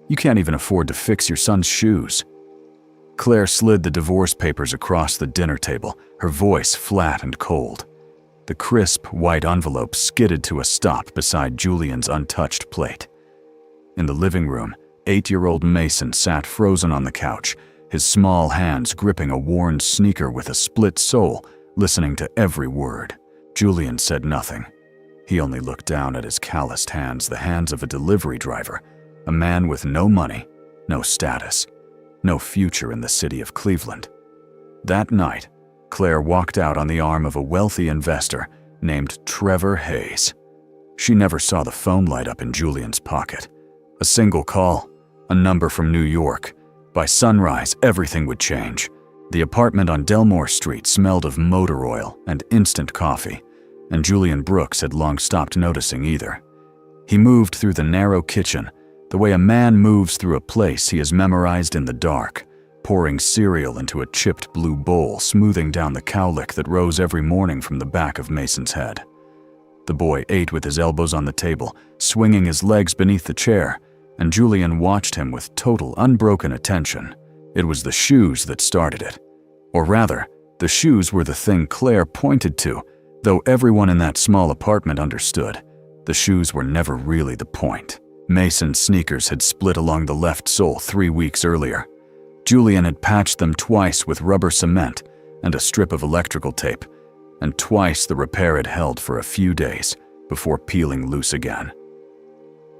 You can't even afford to fix your son's shoes." Claire slid the divorce papers across the dinner table, her voice flat and cold. The crisp, white envelope skidded to a stop beside Julian's untouched plate. In the living room, 8-year-old Mason sat frozen on the couch, his small hands gripping a worn sneaker with a split sole, listening to every word. Julian said nothing. He only looked down at his calloused hands, the hands of a delivery driver, a man with no money, no status, no future in the city of Cleveland. That night, Claire walked out on the arm of a wealthy investor named Trevor Hayes. She never saw the phone light up in Julian's pocket. A single call, a number from New York. By sunrise, everything would change. The apartment on Delmore Street smelled of motor oil and instant coffee, and Julian Brooks had long stopped noticing either. He moved through the narrow kitchen, the way a man moves through a place he has memorized in the dark, pouring cereal into a chipped blue bowl, smoothing down the cowlick that rose every morning from the back of Mason's head. The boy ate with his elbows on the table, swinging his legs beneath the chair, and Julian watched him with total, unbroken attention. It was the shoes that started it. Or rather, the shoes were the thing Claire pointed to, though everyone in that small apartment understood. The shoes were never really the point. Mason's sneakers had split along the left sole 3 weeks earlier. Julian had patched them twice with rubber cement and a strip of electrical tape, and twice the repair had held for a few days before peeling loose again.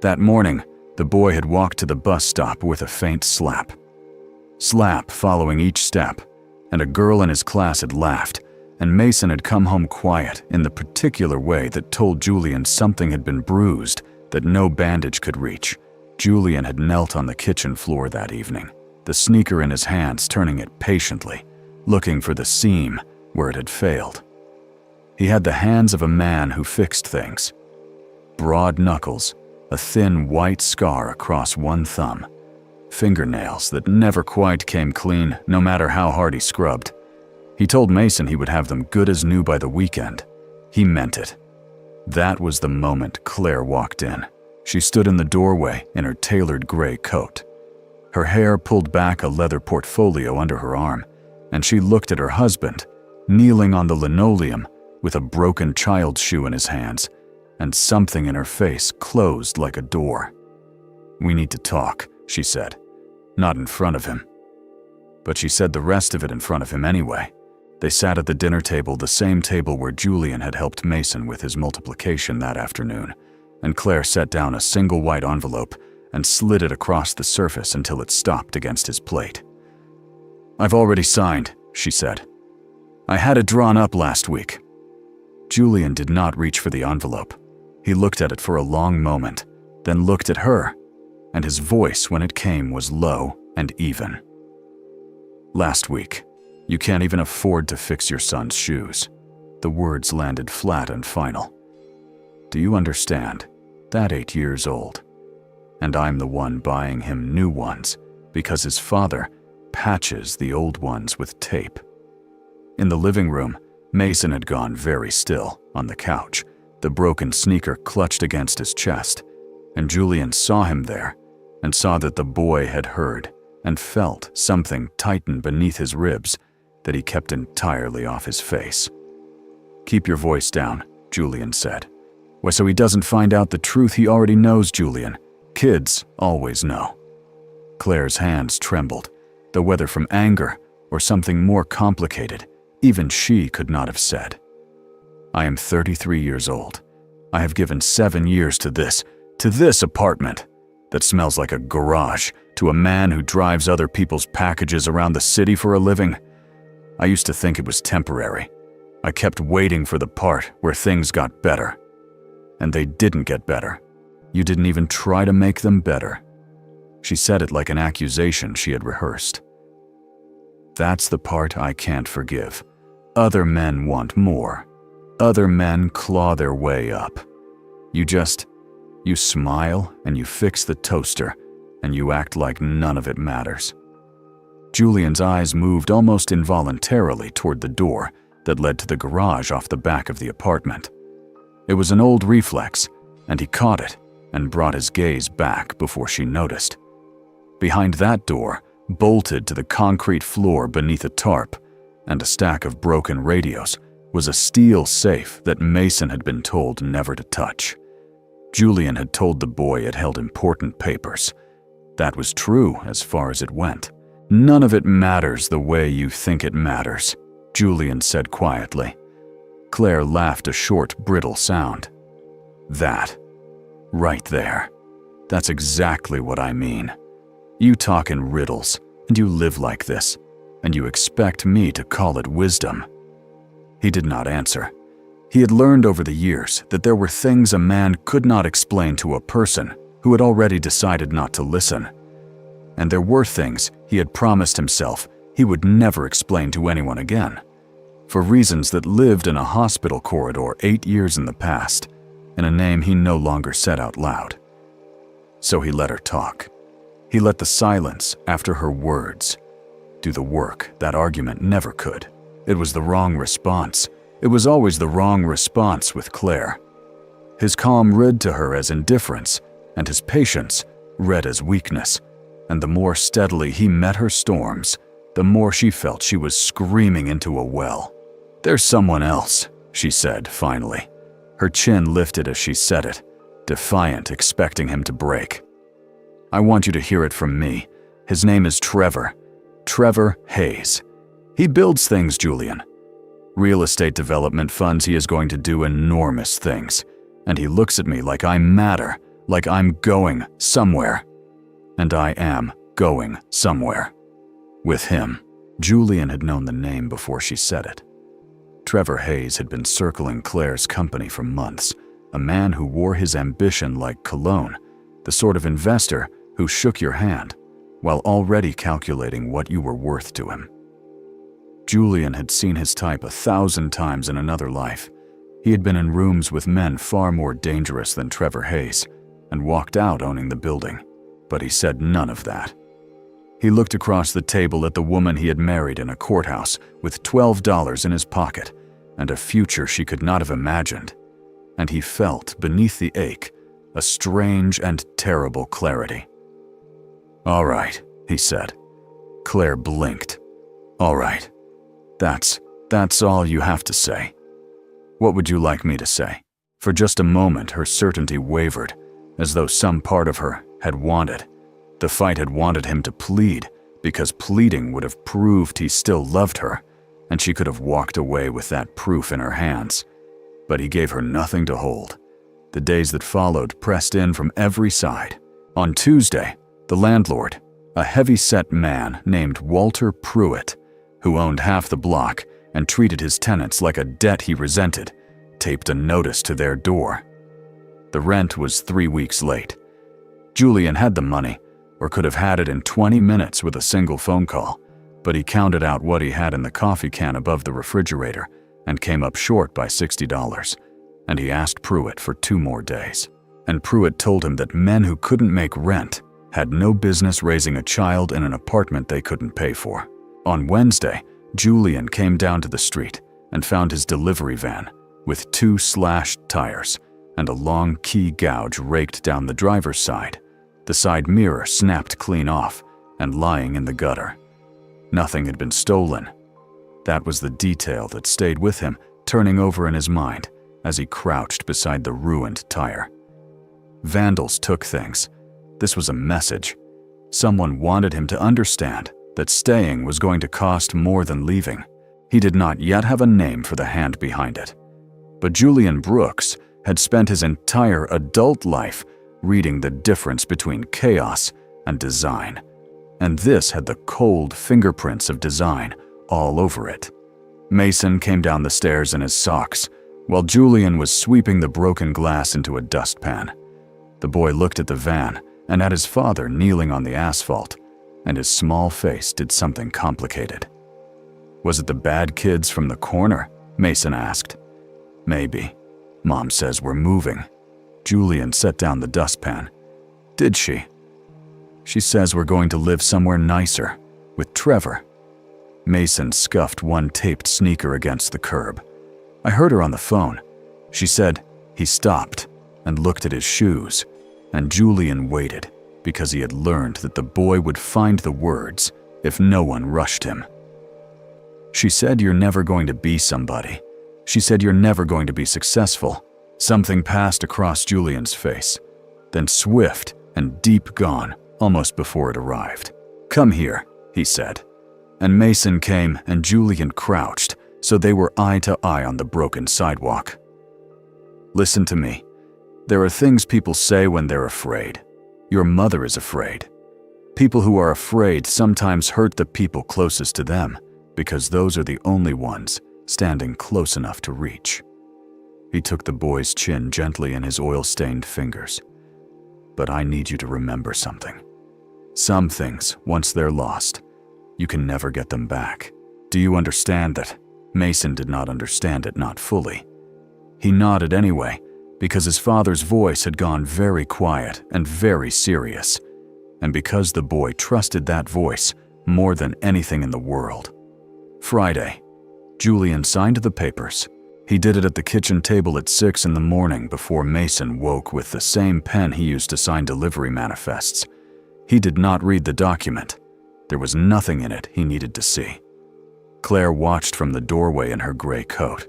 That morning, the boy had walked to the bus stop with a faint slap. Slap following each step, and a girl in his class had laughed, and Mason had come home quiet in the particular way that told Julian something had been bruised that no bandage could reach. Julian had knelt on the kitchen floor that evening, the sneaker in his hands, turning it patiently, looking for the seam where it had failed. He had the hands of a man who fixed things. Broad knuckles, a thin white scar across one thumb, fingernails that never quite came clean no matter how hard he scrubbed. He told Mason he would have them good as new by the weekend. He meant it. That was the moment Claire walked in. She stood in the doorway in her tailored gray coat. Her hair pulled back a leather portfolio under her arm, and she looked at her husband, kneeling on the linoleum with a broken child's shoe in his hands, and something in her face closed like a door. "We need to talk," she said, not in front of him. But she said the rest of it in front of him anyway. They sat at the dinner table, the same table where Julian had helped Mason with his multiplication that afternoon, and Claire set down a single white envelope and slid it across the surface until it stopped against his plate. "I've already signed," she said. "I had it drawn up last week." Julian did not reach for the envelope. He looked at it for a long moment, then looked at her, and his voice when it came was low and even. "Last week. You can't even afford to fix your son's shoes." The words landed flat and final. "Do you understand? That 8 years old. And I'm the one buying him new ones because his father patches the old ones with tape." In the living room, Mason had gone very still on the couch, the broken sneaker clutched against his chest, and Julian saw him there and saw that the boy had heard and felt something tighten beneath his ribs that he kept entirely off his face. "Keep your voice down," Julian said. "Why, so he doesn't find out the truth he already knows, Julian. Kids always know." Claire's hands trembled, though whether from anger or something more complicated, even she could not have said. "I am 33 years old. I have given 7 years to this apartment that smells like a garage, to a man who drives other people's packages around the city for a living. I used to think it was temporary. I kept waiting for the part where things got better. And they didn't get better. You didn't even try to make them better." She said it like an accusation she had rehearsed. "That's the part I can't forgive. Other men want more. Other men claw their way up. You smile and you fix the toaster and you act like none of it matters." Julian's eyes moved almost involuntarily toward the door that led to the garage off the back of the apartment. It was an old reflex, and he caught it and brought his gaze back before she noticed. Behind that door, bolted to the concrete floor beneath a tarp and a stack of broken radios, was a steel safe that Mason had been told never to touch. Julian had told the boy it held important papers. That was true as far as it went. "None of it matters the way you think it matters," Julian said quietly. Claire laughed a short, brittle sound. "That. Right there. That's exactly what I mean. You talk in riddles, and you live like this, and you expect me to call it wisdom." He did not answer. He had learned over the years that there were things a man could not explain to a person who had already decided not to listen. And there were things he had promised himself he would never explain to anyone again, for reasons that lived in a hospital corridor 8 years in the past, in a name he no longer said out loud. So he let her talk. He let the silence after her words do the work that argument never could. It was the wrong response. It was always the wrong response with Claire. His calm read to her as indifference, and his patience read as weakness. And the more steadily he met her storms, the more she felt she was screaming into a well. "There's someone else," she said finally. Her chin lifted as she said it, defiant, expecting him to break. "I want you to hear it from me. His name is Trevor. Trevor Hayes. He builds things, Julian. Real estate development funds. He is going to do enormous things. And he looks at me like I matter, like I'm going somewhere. And I am going somewhere. With him." Julian had known the name before she said it. Trevor Hayes had been circling Claire's company for months, a man who wore his ambition like cologne, the sort of investor who shook your hand while already calculating what you were worth to him. Julian had seen his type 1,000 times in another life. He had been in rooms with men far more dangerous than Trevor Hayes and walked out owning the building, but he said none of that. He looked across the table at the woman he had married in a courthouse with $12 in his pocket and a future she could not have imagined, and he felt beneath the ache a strange and terrible clarity. "All right," he said. Claire blinked. "All right. That's all you have to say. What would you like me to say?" For just a moment her certainty wavered, as though some part of her had wanted. The fight had wanted him to plead, because pleading would have proved he still loved her, and she could have walked away with that proof in her hands. But he gave her nothing to hold. The days that followed pressed in from every side. On Tuesday, the landlord, a heavy-set man named Walter Pruitt, who owned half the block and treated his tenants like a debt he resented, taped a notice to their door. The rent was 3 weeks late. Julian had the money, or could have had it in 20 minutes with a single phone call, but he counted out what he had in the coffee can above the refrigerator and came up short by $60, and he asked Pruitt for 2 more days. And Pruitt told him that men who couldn't make rent had no business raising a child in an apartment they couldn't pay for. On Wednesday, Julian came down to the street and found his delivery van with 2 slashed tires and a long key gouge raked down the driver's side. The side mirror snapped clean off and lying in the gutter. Nothing had been stolen. That was the detail that stayed with him, turning over in his mind as he crouched beside the ruined tire. Vandals took things. This was a message. Someone wanted him to understand that staying was going to cost more than leaving. He did not yet have a name for the hand behind it. But Julian Brooks had spent his entire adult life reading the difference between chaos and design. And this had the cold fingerprints of design all over it. Mason came down the stairs in his socks, while Julian was sweeping the broken glass into a dustpan. The boy looked at the van and at his father kneeling on the asphalt, and his small face did something complicated. "Was it the bad kids from the corner?" Mason asked. "Maybe. Mom says we're moving." Julian set down the dustpan. "Did she?" "She says we're going to live somewhere nicer, with Trevor." Mason scuffed one taped sneaker against the curb. "I heard her on the phone. She said," he stopped and looked at his shoes, and Julian waited, because he had learned that the boy would find the words if no one rushed him. She said, "You're never going to be somebody." She said, "You're never going to be successful." Something passed across Julian's face, then swift and deep gone almost before it arrived. "Come here," he said. And Mason came and Julian crouched, so they were eye to eye on the broken sidewalk. "Listen to me. There are things people say when they're afraid. Your mother is afraid. People who are afraid sometimes hurt the people closest to them, because those are the only ones standing close enough to reach." He took the boy's chin gently in his oil-stained fingers. "But I need you to remember something. Some things, once they're lost, you can never get them back. Do you understand that?" Mason did not understand it, not fully. He nodded anyway, because his father's voice had gone very quiet and very serious, and because the boy trusted that voice more than anything in the world. Friday. Julian signed the papers. He did it at the kitchen table at 6 in the morning before Mason woke with the same pen he used to sign delivery manifests. He did not read the document. There was nothing in it he needed to see. Claire watched from the doorway in her gray coat,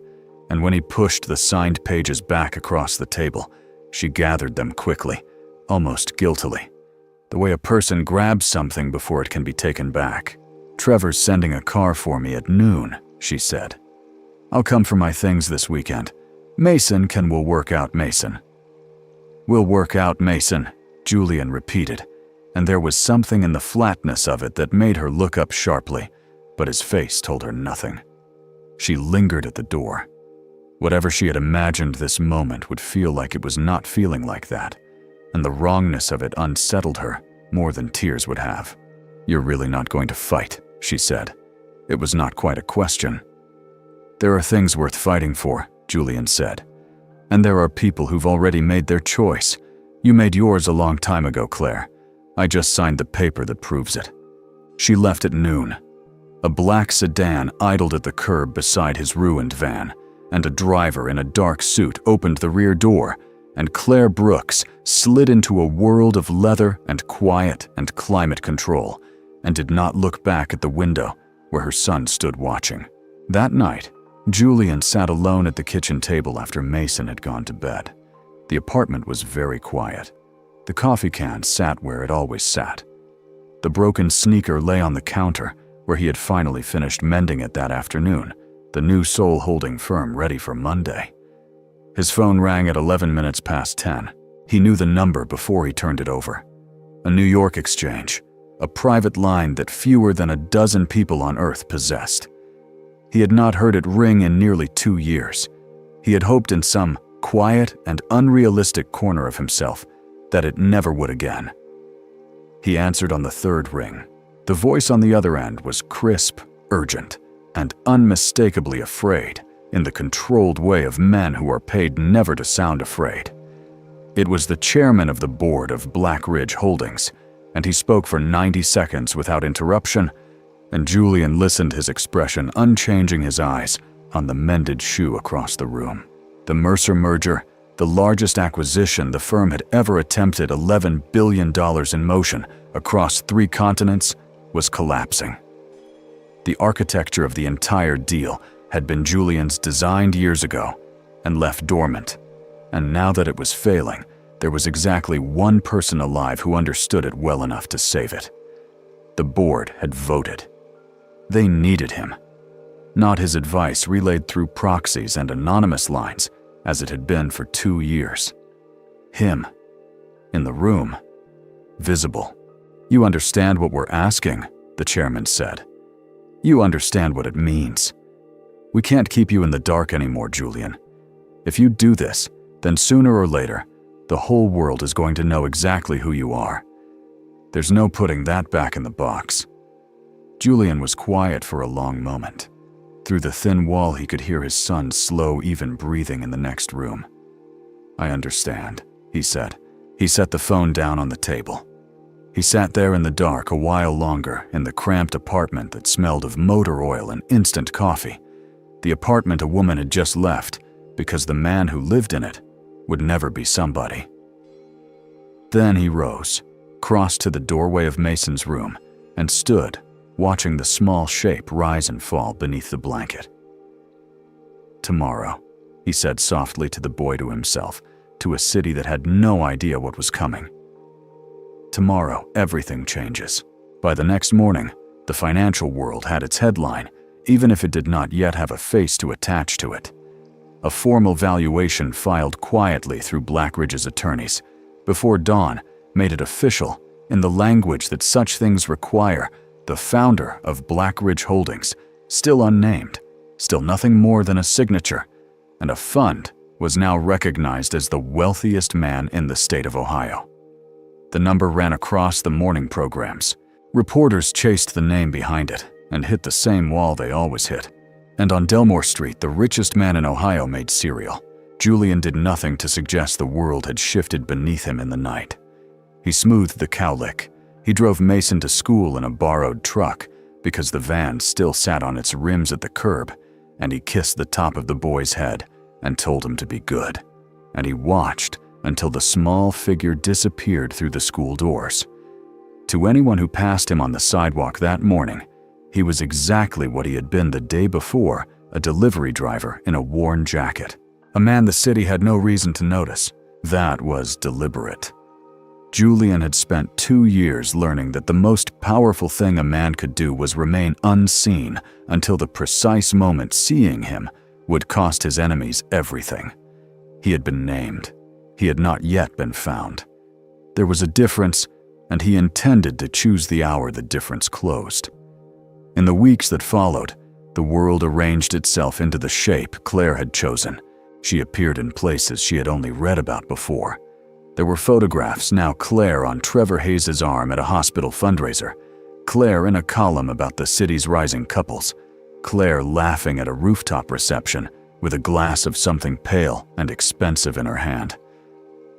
and when he pushed the signed pages back across the table, she gathered them quickly, almost guiltily, the way a person grabs something before it can be taken back. "Trevor's sending a car for me at noon," she said. "I'll come for my things this weekend. Mason will work out Mason." "We'll work out Mason," Julian repeated, and there was something in the flatness of it that made her look up sharply, but his face told her nothing. She lingered at the door. Whatever she had imagined this moment would feel like it was not feeling like that, and the wrongness of it unsettled her more than tears would have. "You're really not going to fight," she said. It was not quite a question. "There are things worth fighting for," Julian said. "And there are people who've already made their choice. You made yours a long time ago, Claire. I just signed the paper that proves it." She left at noon. A black sedan idled at the curb beside his ruined van, and a driver in a dark suit opened the rear door, and Claire Brooks slid into a world of leather and quiet and climate control, and did not look back at the window where her son stood watching. That night, Julian sat alone at the kitchen table after Mason had gone to bed. The apartment was very quiet. The coffee can sat where it always sat. The broken sneaker lay on the counter, where he had finally finished mending it that afternoon, the new soul-holding firm ready for Monday. His phone rang at 11 minutes past 10. He knew the number before he turned it over. A New York exchange, a private line that fewer than a dozen people on Earth possessed. He had not heard it ring in nearly 2 years. He had hoped in some quiet and unrealistic corner of himself that it never would again. He answered on the third ring. The voice on the other end was crisp, urgent, and unmistakably afraid, in the controlled way of men who are paid never to sound afraid. It was the chairman of the board of Black Ridge Holdings, and he spoke for 90 seconds without interruption, and Julian listened, his expression unchanging, his eyes on the mended shoe across the room. The Mercer merger, the largest acquisition the firm had ever attempted, $11 billion in motion across 3 continents, was collapsing. The architecture of the entire deal had been Julian's, designed years ago and left dormant, and now that it was failing, there was exactly one person alive who understood it well enough to save it. The board had voted. They needed him. Not his advice relayed through proxies and anonymous lines, as it had been for 2 years. Him. In the room. Visible. "You understand what we're asking," the chairman said. "You understand what it means. We can't keep you in the dark anymore, Julian. If you do this, then sooner or later, the whole world is going to know exactly who you are. There's no putting that back in the box." Julian was quiet for a long moment. Through the thin wall, he could hear his son's slow, even breathing in the next room. "I understand," he said. He set the phone down on the table. He sat there in the dark a while longer in the cramped apartment that smelled of motor oil and instant coffee, the apartment a woman had just left because the man who lived in it would never be somebody. Then he rose, crossed to the doorway of Mason's room and stood, watching the small shape rise and fall beneath the blanket. "Tomorrow," he said softly to the boy, to himself, to a city that had no idea what was coming. Tomorrow, everything changes. By the next morning, the financial world had its headline, even if it did not yet have a face to attach to it. A formal valuation filed quietly through Blackridge's attorneys before dawn made it official in the language that such things require. The founder of Blackridge Holdings, still unnamed, still nothing more than a signature, and a fund, was now recognized as the wealthiest man in the state of Ohio. The number ran across the morning programs. Reporters chased the name behind it and hit the same wall they always hit. And on Delmore Street, the richest man in Ohio made cereal. Julian did nothing to suggest the world had shifted beneath him in the night. He smoothed the cowlick. He drove Mason to school in a borrowed truck because the van still sat on its rims at the curb, and he kissed the top of the boy's head and told him to be good. And he watched until the small figure disappeared through the school doors. To anyone who passed him on the sidewalk that morning, he was exactly what he had been the day before, a delivery driver in a worn jacket. A man the city had no reason to notice. That was deliberate. Julian had spent 2 years learning that the most powerful thing a man could do was remain unseen until the precise moment seeing him would cost his enemies everything. He had been named. He had not yet been found. There was a difference, and he intended to choose the hour the difference closed. In the weeks that followed, the world arranged itself into the shape Claire had chosen. She appeared in places she had only read about before. There were photographs, now Claire on Trevor Hayes' arm at a hospital fundraiser, Claire in a column about the city's rising couples, Claire laughing at a rooftop reception with a glass of something pale and expensive in her hand.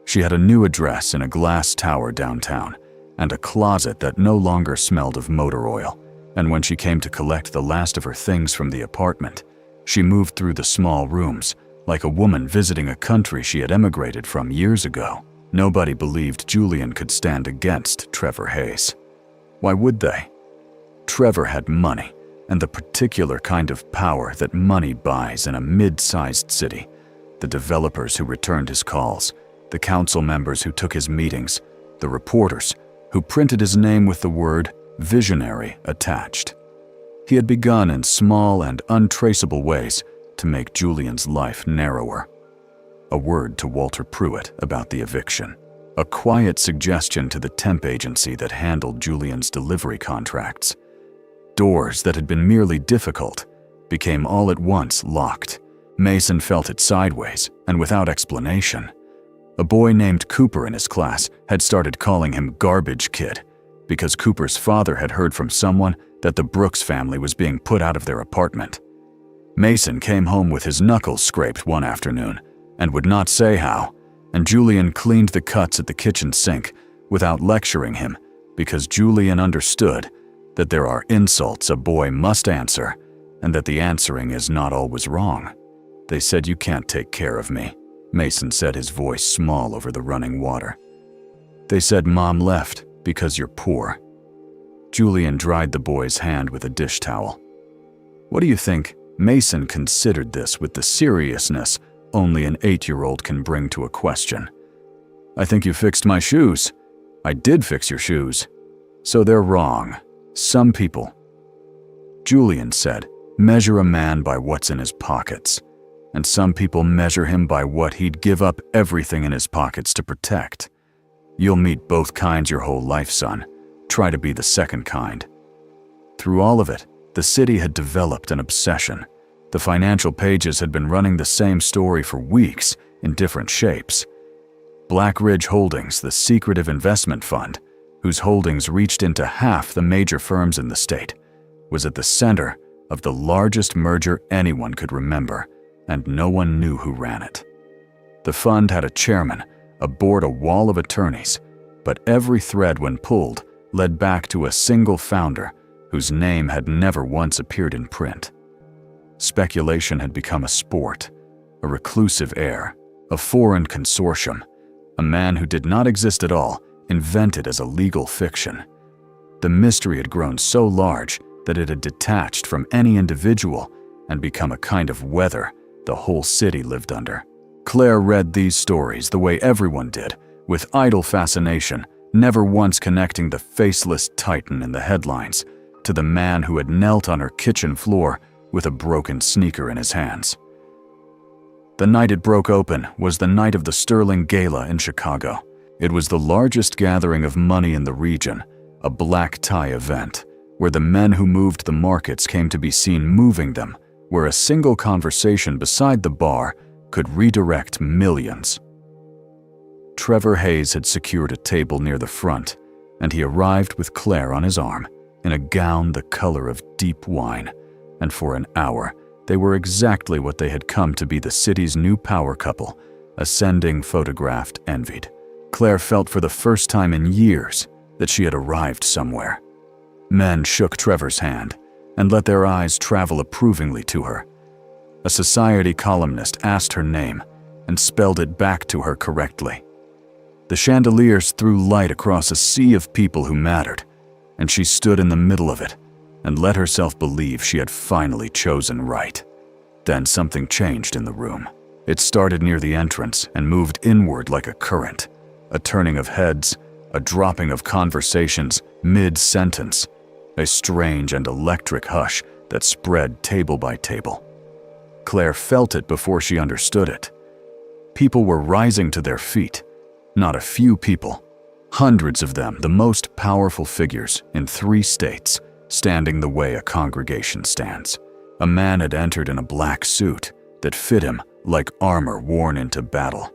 She had a new address in a glass tower downtown and a closet that no longer smelled of motor oil, and when she came to collect the last of her things from the apartment, she moved through the small rooms like a woman visiting a country she had emigrated from years ago. Nobody believed Julian could stand against Trevor Hayes. Why would they? Trevor had money, and the particular kind of power that money buys in a mid-sized city. The developers who returned his calls, the council members who took his meetings, the reporters who printed his name with the word visionary attached. He had begun in small and untraceable ways to make Julian's life narrower. A word to Walter Pruitt about the eviction. A quiet suggestion to the temp agency that handled Julian's delivery contracts. Doors that had been merely difficult became all at once locked. Mason felt it sideways and without explanation. A boy named Cooper in his class had started calling him Garbage Kid because Cooper's father had heard from someone that the Brooks family was being put out of their apartment. Mason came home with his knuckles scraped one afternoon and would not say how, and Julian cleaned the cuts at the kitchen sink without lecturing him because Julian understood that there are insults a boy must answer and that the answering is not always wrong. "They said you can't take care of me," Mason said, his voice small over the running water. "They said Mom left because you're poor." Julian dried the boy's hand with a dish towel. What do you think? Mason considered this with the seriousness only an 8-year-old can bring to a question. "I think you fixed my shoes." "I did fix your shoes." "So they're wrong. Some people." Julian said, "Measure a man by what's in his pockets. And some people measure him by what he'd give up everything in his pockets to protect. You'll meet both kinds your whole life, son. Try to be the second kind." Through all of it, the city had developed an obsession. The financial pages had been running the same story for weeks in different shapes. Blackridge Holdings, the secretive investment fund, whose holdings reached into half the major firms in the state, was at the center of the largest merger anyone could remember, and no one knew who ran it. The fund had a chairman, aboard a wall of attorneys, but every thread when pulled led back to a single founder whose name had never once appeared in print. Speculation had become a sport, a reclusive heir, a foreign consortium, a man who did not exist at all, invented as a legal fiction. The mystery had grown so large that it had detached from any individual and become a kind of weather the whole city lived under. Claire read these stories the way everyone did, with idle fascination, never once connecting the faceless titan in the headlines to the man who had knelt on her kitchen floor with a broken sneaker in his hands. The night it broke open was the night of the Sterling Gala in Chicago. It was the largest gathering of money in the region, a black tie event, where the men who moved the markets came to be seen moving them, where a single conversation beside the bar could redirect millions. Trevor Hayes had secured a table near the front, and he arrived with Claire on his arm, in a gown the color of deep wine, and for an hour they were exactly what they had come to be, the city's new power couple, ascending, photographed, envied. Claire felt for the first time in years that she had arrived somewhere. Men shook Trevor's hand and let their eyes travel approvingly to her. A society columnist asked her name and spelled it back to her correctly. The chandeliers threw light across a sea of people who mattered, and she stood in the middle of it and let herself believe she had finally chosen right. Then something changed in the room. It started near the entrance and moved inward like a current, a turning of heads, a dropping of conversations mid-sentence, a strange and electric hush that spread table by table. Claire felt it before she understood it. People were rising to their feet. Not a few people. Hundreds of them, the most powerful figures in 3 states, standing the way a congregation stands. A man had entered in a black suit that fit him like armor worn into battle.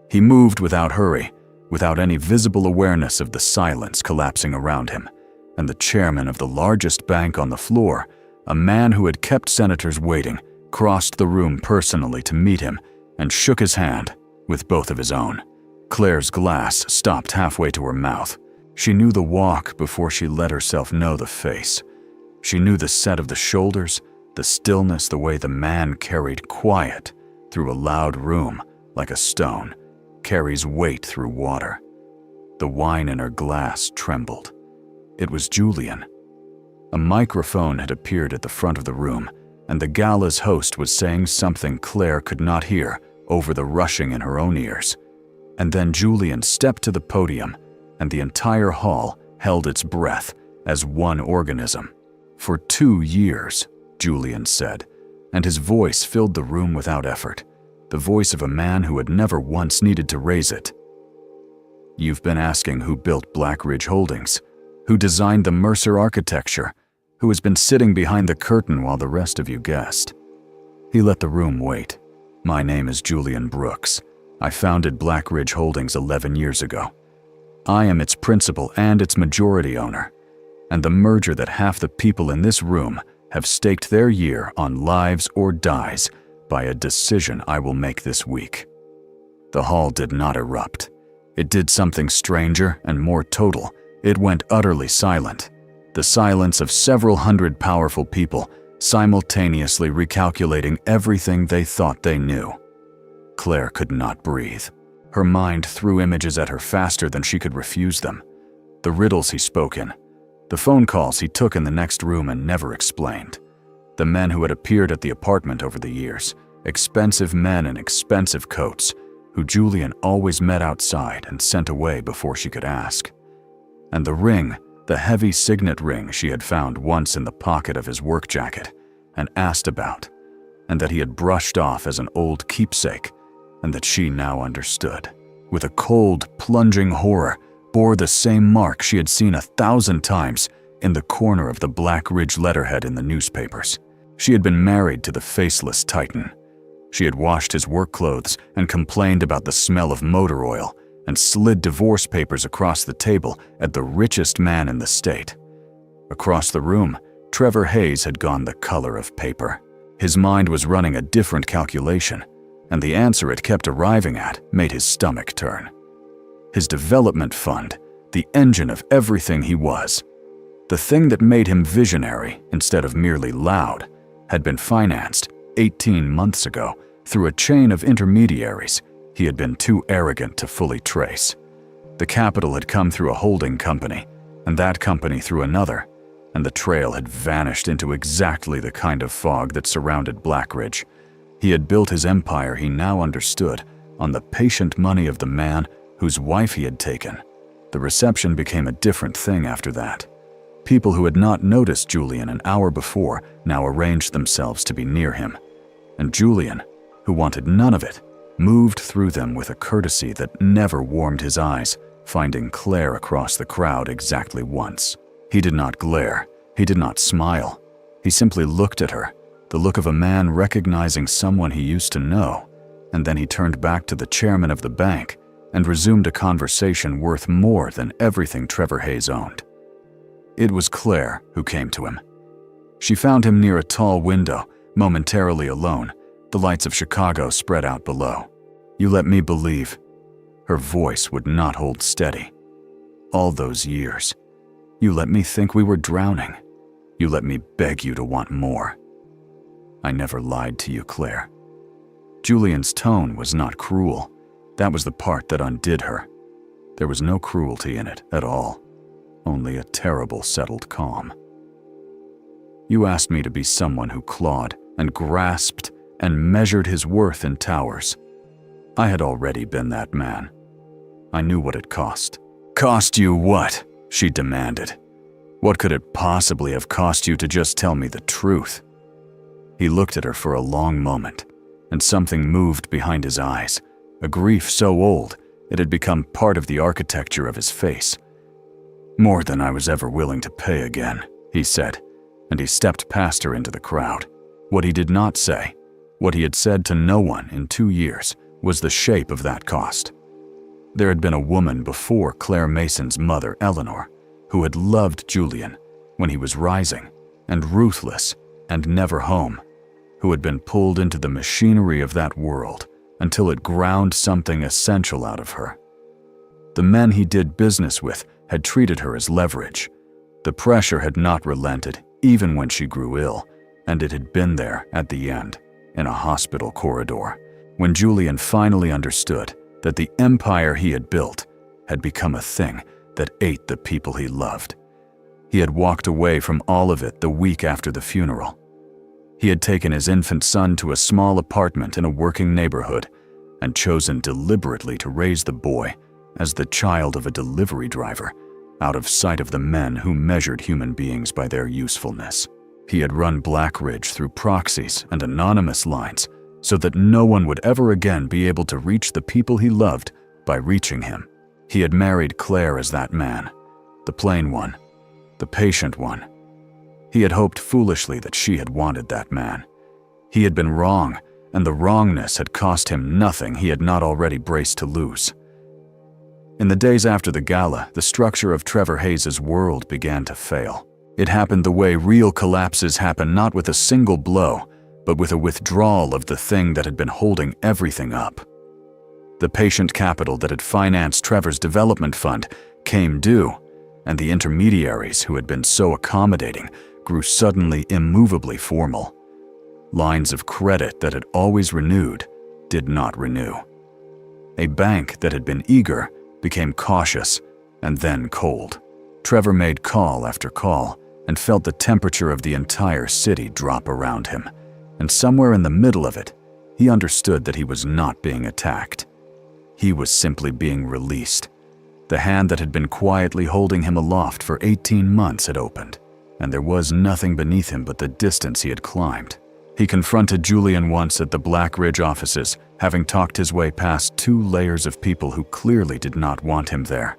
He moved without hurry, without any visible awareness of the silence collapsing around him, and the chairman of the largest bank on the floor, a man who had kept senators waiting, crossed the room personally to meet him and shook his hand with both of his own. Claire's glass stopped halfway to her mouth. She knew the walk before she let herself know the face. She knew the set of the shoulders, the stillness, the way the man carried quiet through a loud room like a stone carries weight through water. The wine in her glass trembled. It was Julian. A microphone had appeared at the front of the room, and the gala's host was saying something Claire could not hear over the rushing in her own ears. And then Julian stepped to the podium, and the entire hall held its breath as one organism. "For 2 years," Julian said, and his voice filled the room without effort, the voice of a man who had never once needed to raise it. "You've been asking who built Black Ridge Holdings, who designed the Mercer architecture, who has been sitting behind the curtain while the rest of you guessed." He let the room wait. "My name is Julian Brooks. I founded Black Ridge Holdings 11 years ago. I am its principal and its majority owner, and the merger that half the people in this room have staked their year on lives or dies by a decision I will make this week." The hall did not erupt. It did something stranger and more total. It went utterly silent. The silence of several hundred powerful people simultaneously recalculating everything they thought they knew. Claire could not breathe. Her mind threw images at her faster than she could refuse them. The riddles he spoke in, the phone calls he took in the next room and never explained, the men who had appeared at the apartment over the years, expensive men in expensive coats, who Julian always met outside and sent away before she could ask. And the ring, the heavy signet ring she had found once in the pocket of his work jacket and asked about, and that he had brushed off as an old keepsake, and that she now understood, with a cold, plunging horror, bore the same mark she had seen 1,000 times in the corner of the Black Ridge letterhead in the newspapers. She had been married to the faceless titan. She had washed his work clothes and complained about the smell of motor oil and slid divorce papers across the table at the richest man in the state. Across the room, Trevor Hayes had gone the color of paper. His mind was running a different calculation, and the answer it kept arriving at made his stomach turn. His development fund, the engine of everything he was, the thing that made him visionary instead of merely loud, had been financed 18 months ago through a chain of intermediaries he had been too arrogant to fully trace. The capital had come through a holding company, and that company through another, and the trail had vanished into exactly the kind of fog that surrounded Blackridge. He had built his empire, he now understood, on the patient money of the man whose wife he had taken. The reception became a different thing after that. People who had not noticed Julian an hour before now arranged themselves to be near him. And Julian, who wanted none of it, moved through them with a courtesy that never warmed his eyes, finding Claire across the crowd exactly once. He did not glare, he did not smile. He simply looked at her, the look of a man recognizing someone he used to know, and then he turned back to the chairman of the bank and resumed a conversation worth more than everything Trevor Hayes owned. It was Claire who came to him. She found him near a tall window, momentarily alone, the lights of Chicago spread out below. "You let me believe." Her voice would not hold steady. "All those years. You let me think we were drowning. You let me beg you to want more." "I never lied to you, Claire." Julian's tone was not cruel. That was the part that undid her. There was no cruelty in it at all, only a terrible settled calm. "You asked me to be someone who clawed and grasped and measured his worth in towers. I had already been that man. I knew what it cost." "Cost you what?" she demanded. "What could it possibly have cost you to just tell me the truth?" He looked at her for a long moment, and something moved behind his eyes, a grief so old it had become part of the architecture of his face. "More than I was ever willing to pay again," he said, and he stepped past her into the crowd. What he did not say, what he had said to no one in 2 years, was the shape of that cost. There had been a woman before Claire Mason's mother, Eleanor, who had loved Julian when he was rising and ruthless and never home, who had been pulled into the machinery of that world until it ground something essential out of her. The men he did business with had treated her as leverage. The pressure had not relented even when she grew ill, and it had been there at the end, in a hospital corridor, when Julian finally understood that the empire he had built had become a thing that ate the people he loved. He had walked away from all of it the week after the funeral. He had taken his infant son to a small apartment in a working neighborhood and chosen deliberately to raise the boy as the child of a delivery driver, out of sight of the men who measured human beings by their usefulness. He had run Blackridge through proxies and anonymous lines so that no one would ever again be able to reach the people he loved by reaching him. He had married Claire as that man, the plain one, the patient one. He had hoped foolishly that she had wanted that man. He had been wrong, and the wrongness had cost him nothing he had not already braced to lose. In the days after the gala, the structure of Trevor Hayes' world began to fail. It happened the way real collapses happen, not with a single blow, but with a withdrawal of the thing that had been holding everything up. The patient capital that had financed Trevor's development fund came due, and the intermediaries who had been so accommodating grew suddenly immovably formal. Lines of credit that had always renewed did not renew. A bank that had been eager became cautious and then cold. Trevor made call after call and felt the temperature of the entire city drop around him, and somewhere in the middle of it, he understood that he was not being attacked. He was simply being released. The hand that had been quietly holding him aloft for 18 months had opened, and there was nothing beneath him but the distance he had climbed. He confronted Julian once at the Blackridge offices, having talked his way past 2 layers of people who clearly did not want him there.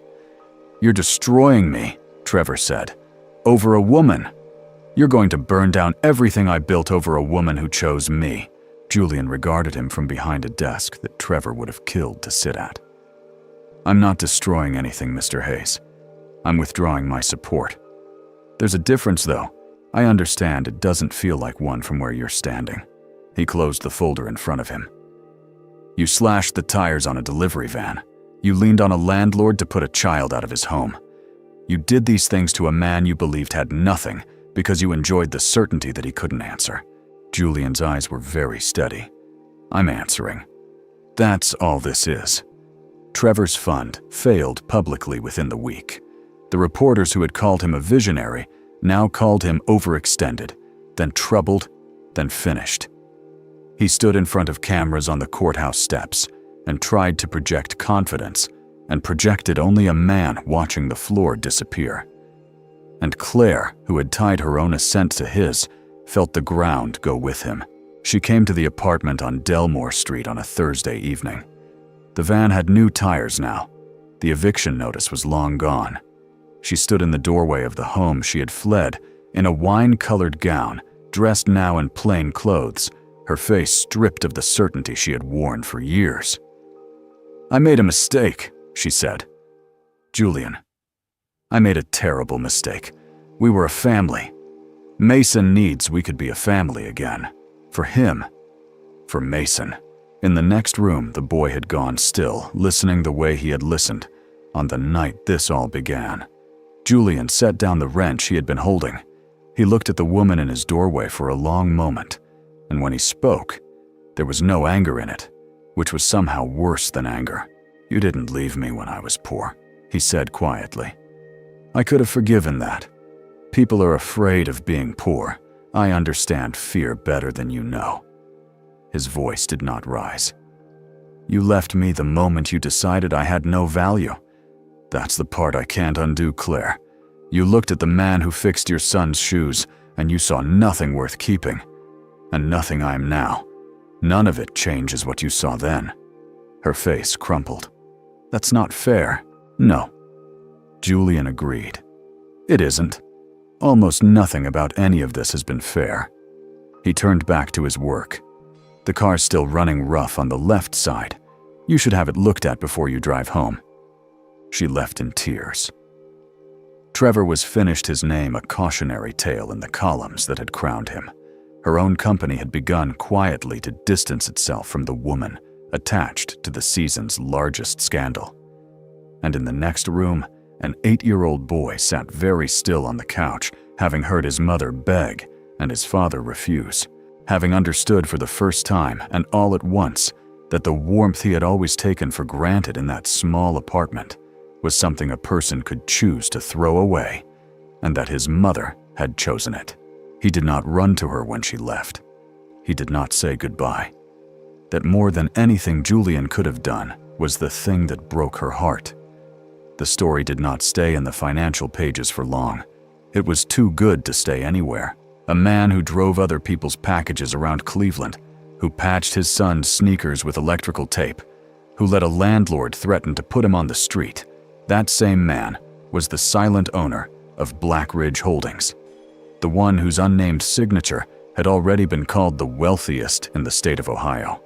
"You're destroying me," Trevor said, "over a woman. You're going to burn down everything I built over a woman who chose me." Julian regarded him from behind a desk that Trevor would have killed to sit at. "I'm not destroying anything, Mr. Hayes. I'm withdrawing my support. There's a difference, though. I understand it doesn't feel like one from where you're standing." He closed the folder in front of him. "You slashed the tires on a delivery van. You leaned on a landlord to put a child out of his home. You did these things to a man you believed had nothing because you enjoyed the certainty that he couldn't answer." Julian's eyes were very steady. "I'm answering. That's all this is. Trevor's fund failed publicly within the week. The reporters who had called him a visionary now called him overextended, then troubled, then finished. He stood in front of cameras on the courthouse steps and tried to project confidence, and projected only a man watching the floor disappear. And Claire, who had tied her own ascent to his, felt the ground go with him. She came to the apartment on Delmore Street on a Thursday evening. The van had new tires now. The eviction notice was long gone. She stood in the doorway of the home she had fled, in a wine-colored gown, dressed now in plain clothes, her face stripped of the certainty she had worn for years. "I made a mistake," she said. "Julian, I made a terrible mistake. We were a family. Mason needs we could be a family again. For him. For Mason." In the next room, the boy had gone still, listening the way he had listened on the night this all began. Julian set down the wrench he had been holding. He looked at the woman in his doorway for a long moment, and when he spoke, there was no anger in it, which was somehow worse than anger. "You didn't leave me when I was poor," he said quietly. "I could have forgiven that. People are afraid of being poor. I understand fear better than you know." His voice did not rise. "You left me the moment you decided I had no value. That's the part I can't undo, Claire. You looked at the man who fixed your son's shoes, and you saw nothing worth keeping. And nothing I am now. None of it changes what you saw then." Her face crumpled. "That's not fair." "No." Julian agreed. "It isn't. Almost nothing about any of this has been fair." He turned back to his work. "The car's still running rough on the left side. You should have it looked at before you drive home." She left in tears. Trevor was finished his name a cautionary tale in the columns that had crowned him. Her own company had begun quietly to distance itself from the woman attached to the season's largest scandal. And in the next room, an 8-year-old boy sat very still on the couch, having heard his mother beg and his father refuse, having understood for the first time and all at once that the warmth he had always taken for granted in that small apartment was something a person could choose to throw away, and that his mother had chosen it. He did not run to her when she left. He did not say goodbye. That more than anything Julian could have done was the thing that broke her heart. The story did not stay in the financial pages for long. It was too good to stay anywhere. A man who drove other people's packages around Cleveland, who patched his son's sneakers with electrical tape, who let a landlord threaten to put him on the street. That same man was the silent owner of Black Ridge Holdings, the one whose unnamed signature had already been called the wealthiest in the state of Ohio.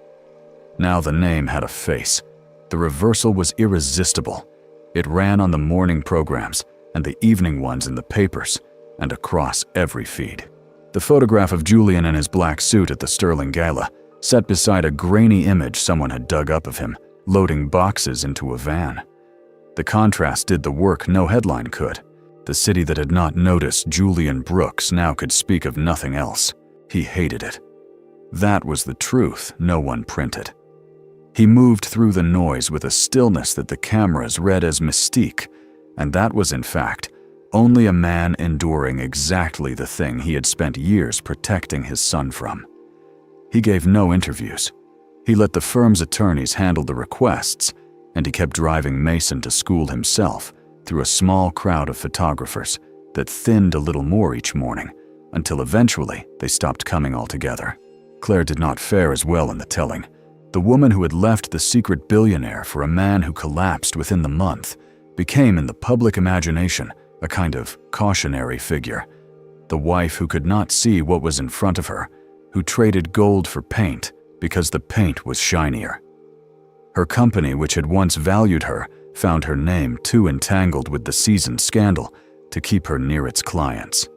Now the name had a face. The reversal was irresistible. It ran on the morning programs and the evening ones in the papers and across every feed. The photograph of Julian in his black suit at the Sterling Gala, set beside a grainy image someone had dug up of him, loading boxes into a van. The contrast did the work no headline could. The city that had not noticed Julian Brooks now could speak of nothing else. He hated it. That was the truth no one printed. He moved through the noise with a stillness that the cameras read as mystique, and that was in fact only a man enduring exactly the thing he had spent years protecting his son from. He gave no interviews. He let the firm's attorneys handle the requests, and he kept driving Mason to school himself through a small crowd of photographers that thinned a little more each morning, until eventually they stopped coming altogether. Claire did not fare as well in the telling. The woman who had left the secret billionaire for a man who collapsed within the month became, in the public imagination, a kind of cautionary figure. The wife who could not see what was in front of her, who traded gold for paint because the paint was shinier. Her company, which had once valued her, found her name too entangled with the season's scandal to keep her near its clients.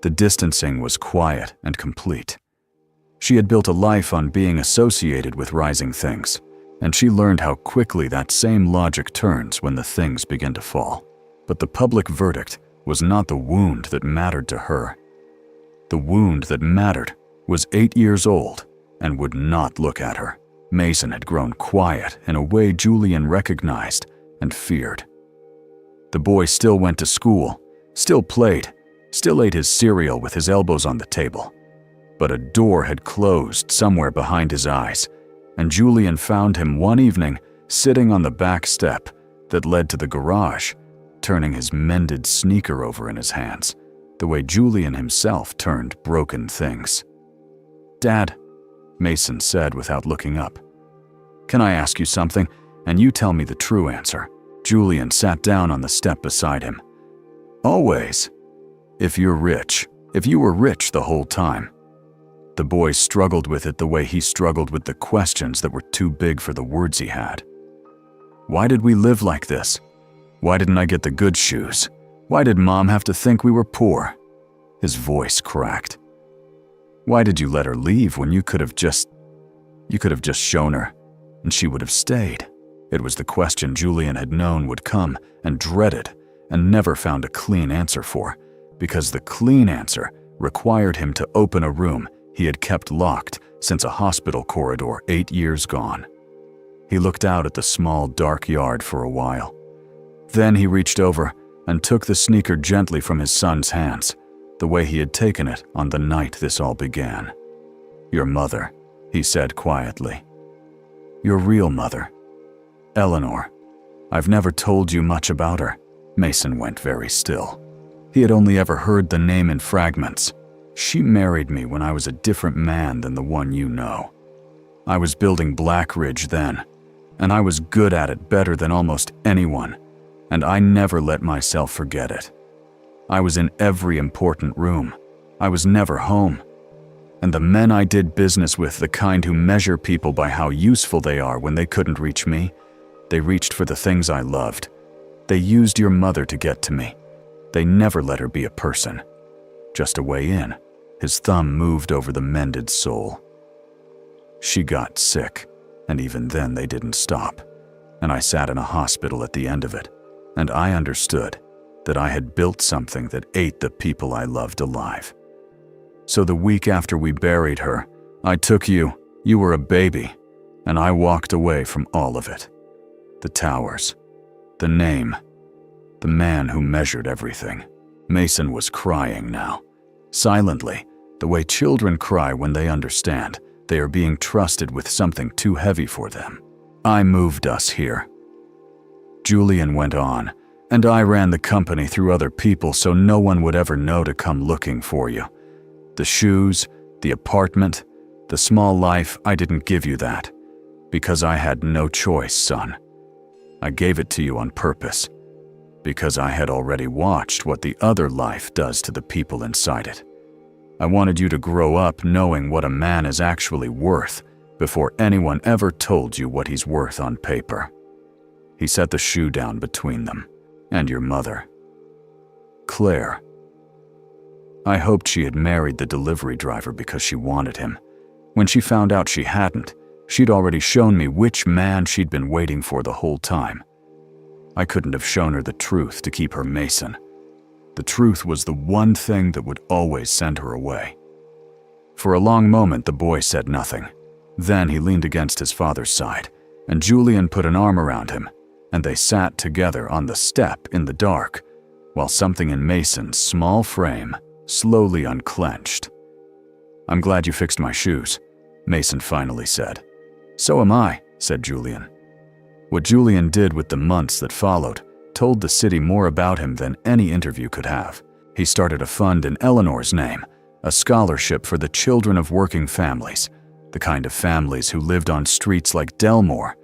The distancing was quiet and complete. She had built a life on being associated with rising things, and she learned how quickly that same logic turns when the things begin to fall. But the public verdict was not the wound that mattered to her. The wound that mattered was 8 years old and would not look at her. Mason had grown quiet in a way Julian recognized and feared. The boy still went to school, still played, still ate his cereal with his elbows on the table. But a door had closed somewhere behind his eyes, and Julian found him one evening sitting on the back step that led to the garage, turning his mended sneaker over in his hands, the way Julian himself turned broken things. "Dad," Mason said without looking up, "can I ask you something, and you tell me the true answer?" Julian sat down on the step beside him. "Always. If you were rich the whole time." The boy struggled with it the way he struggled with the questions that were too big for the words he had. "Why did we live like this? Why didn't I get the good shoes? Why did Mom have to think we were poor?" His voice cracked. "Why did you let her leave when you could have just shown her, and she would have stayed?" It was the question Julian had known would come and dreaded and never found a clean answer for, because the clean answer required him to open a room he had kept locked since a hospital corridor 8 years gone. He looked out at the small, dark yard for a while. Then he reached over and took the sneaker gently from his son's hands, the way he had taken it on the night this all began. "Your mother," he said quietly. "Your real mother. Eleanor. I've never told you much about her." Mason went very still. He had only ever heard the name in fragments. "She married me when I was a different man than the one you know. I was building Black Ridge then, and I was good at it better than almost anyone, and I never let myself forget it. I was in every important room. I was never home. And the men I did business with, the kind who measure people by how useful they are when they couldn't reach me, they reached for the things I loved. They used your mother to get to me. They never let her be a person. Just a way in." His thumb moved over the mended sole. "She got sick, and even then they didn't stop. And I sat in a hospital at the end of it, and I understood that I had built something that ate the people I loved alive. So the week after we buried her, I took you were a baby, and I walked away from all of it. The towers, the name, the man who measured everything." Mason was crying now, silently, the way children cry when they understand they are being trusted with something too heavy for them. "I moved us here," Julian went on, "and I ran the company through other people so no one would ever know to come looking for you. The shoes, the apartment, the small life, I didn't give you that, because I had no choice, son. I gave it to you on purpose, because I had already watched what the other life does to the people inside it. I wanted you to grow up knowing what a man is actually worth before anyone ever told you what he's worth on paper." He set the shoe down between them. "And your mother, Claire. I hoped she had married the delivery driver because she wanted him. When she found out she hadn't, she'd already shown me which man she'd been waiting for the whole time. I couldn't have shown her the truth to keep her Mason. The truth was the one thing that would always send her away." For a long moment, the boy said nothing. Then he leaned against his father's side, and Julian put an arm around him, and they sat together on the step in the dark, while something in Mason's small frame slowly unclenched. "I'm glad you fixed my shoes," Mason finally said. "So am I," said Julian. What Julian did with the months that followed told the city more about him than any interview could have. He started a fund in Eleanor's name, a scholarship for the children of working families, the kind of families who lived on streets like Delmore,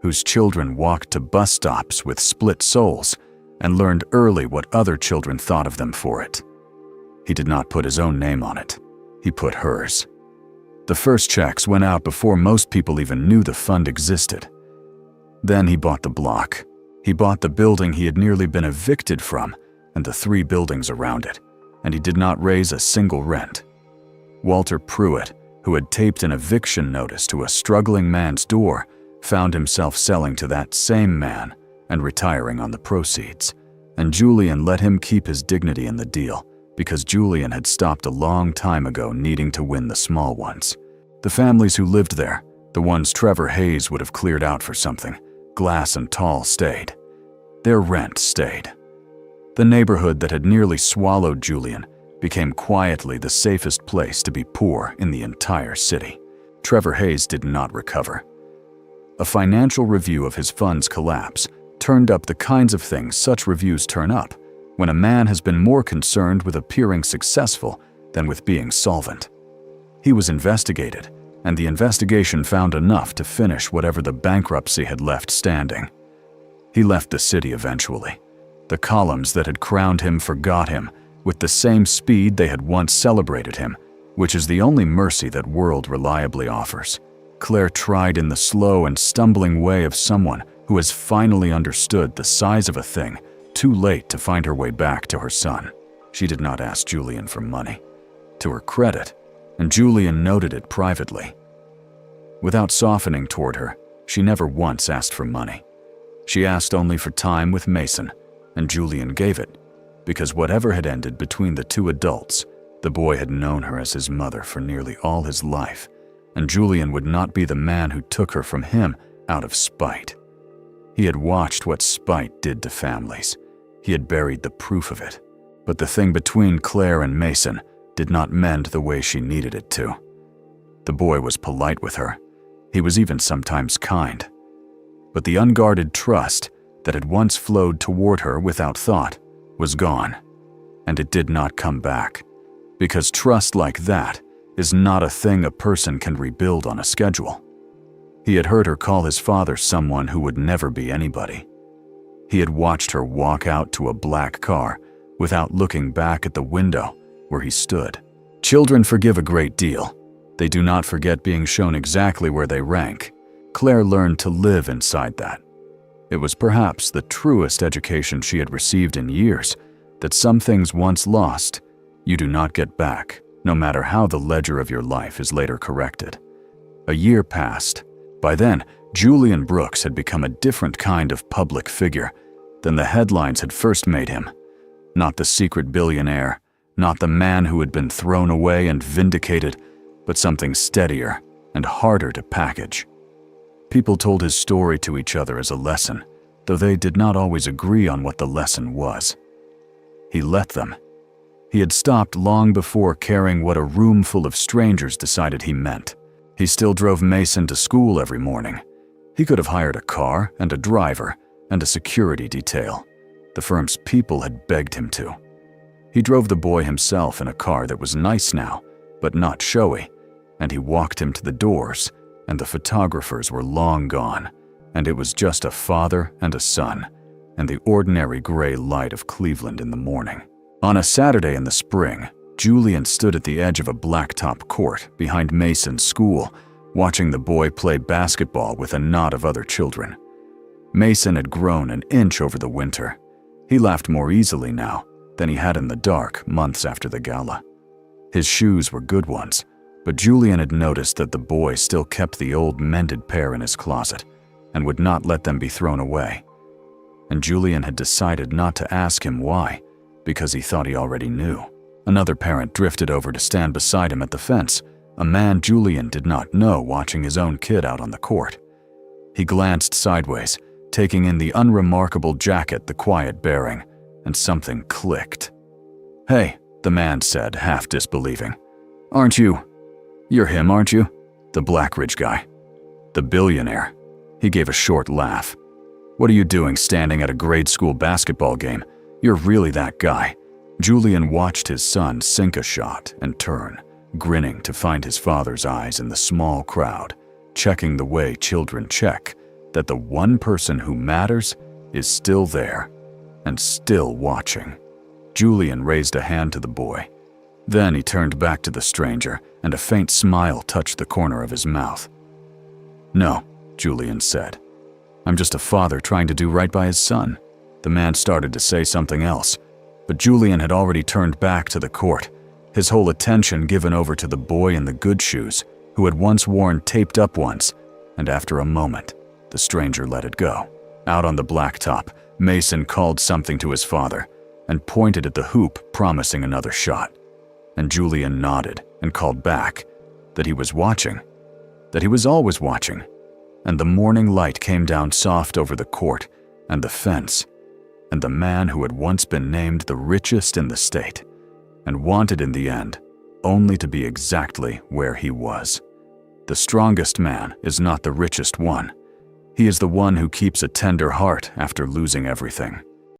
whose children walked to bus stops with split soles and learned early what other children thought of them for it. He did not put his own name on it. He put hers. The first checks went out before most people even knew the fund existed. Then he bought the block. He bought the building he had nearly been evicted from and the 3 buildings around it, and he did not raise a single rent. Walter Pruitt, who had taped an eviction notice to a struggling man's door, found himself selling to that same man and retiring on the proceeds. And Julian let him keep his dignity in the deal, because Julian had stopped a long time ago needing to win the small ones. The families who lived there, The ones Trevor Hayes would have cleared out for something, Glass and Tall stayed. Their rent stayed. The neighborhood that had nearly swallowed Julian became quietly the safest place to be poor in the entire city. Trevor Hayes did not recover. A financial review of his fund's collapse turned up the kinds of things such reviews turn up when a man has been more concerned with appearing successful than with being solvent. He was investigated, and the investigation found enough to finish whatever the bankruptcy had left standing. He left the city eventually. The columns that had crowned him forgot him with the same speed they had once celebrated him, which is the only mercy that world reliably offers. Claire tried in the slow and stumbling way of someone who has finally understood the size of a thing too late to find her way back to her son. She did not ask Julian for money. To her credit, and Julian noted it privately. Without softening toward her, she never once asked for money. She asked only for time with Mason, and Julian gave it, because whatever had ended between the two adults, the boy had known her as his mother for nearly all his life, and Julian would not be the man who took her from him out of spite. He had watched what spite did to families. He had buried the proof of it, but the thing between Claire and Mason did not mend the way she needed it to. The boy was polite with her. He was even sometimes kind. But the unguarded trust that had once flowed toward her without thought was gone, and it did not come back, because trust like that is not a thing a person can rebuild on a schedule. He had heard her call his father someone who would never be anybody. He had watched her walk out to a black car without looking back at the window where he stood. Children forgive a great deal. They do not forget being shown exactly where they rank. Claire learned to live inside that. It was perhaps the truest education she had received in years, that some things once lost, you do not get back, no matter how the ledger of your life is later corrected. A year passed. By then, Julian Brooks had become a different kind of public figure than the headlines had first made him. Not the secret billionaire, not the man who had been thrown away and vindicated, but something steadier and harder to package. People told his story to each other as a lesson, though they did not always agree on what the lesson was. He let them. He had stopped long before caring what a room full of strangers decided he meant. He still drove Mason to school every morning. He could have hired a car and a driver and a security detail. The firm's people had begged him to. He drove the boy himself in a car that was nice now, but not showy, and he walked him to the doors, and the photographers were long gone, and it was just a father and a son, and the ordinary gray light of Cleveland in the morning. On a Saturday in the spring, Julian stood at the edge of a blacktop court behind Mason's school, watching the boy play basketball with a knot of other children. Mason had grown an inch over the winter. He laughed more easily now than he had in the dark months after the gala. His shoes were good ones, but Julian had noticed that the boy still kept the old mended pair in his closet and would not let them be thrown away. And Julian had decided not to ask him why, because he thought he already knew. Another parent drifted over to stand beside him at the fence, a man Julian did not know watching his own kid out on the court. He glanced sideways, taking in the unremarkable jacket the quiet bearing, and something clicked. "Hey," the man said, half disbelieving. "Aren't you? You're him, aren't you? The Blackridge guy. The billionaire." He gave a short laugh. "What are you doing standing at a grade school basketball game? You're really that guy." Julian watched his son sink a shot and turn, grinning to find his father's eyes in the small crowd, checking the way children check that the one person who matters is still there and still watching. Julian raised a hand to the boy. Then he turned back to the stranger, and a faint smile touched the corner of his mouth. "No," Julian said. "I'm just a father trying to do right by his son." The man started to say something else, but Julian had already turned back to the court, his whole attention given over to the boy in the good shoes, who had once worn taped-up ones, and after a moment, the stranger let it go. Out on the blacktop, Mason called something to his father and pointed at the hoop, promising another shot. And Julian nodded and called back that he was watching. that he was always watching, and the morning light came down soft over the court and the fence, and the man who had once been named the richest in the state, and wanted in the end only to be exactly where he was. The strongest man is not the richest one. He is the one who keeps a tender heart after losing everything.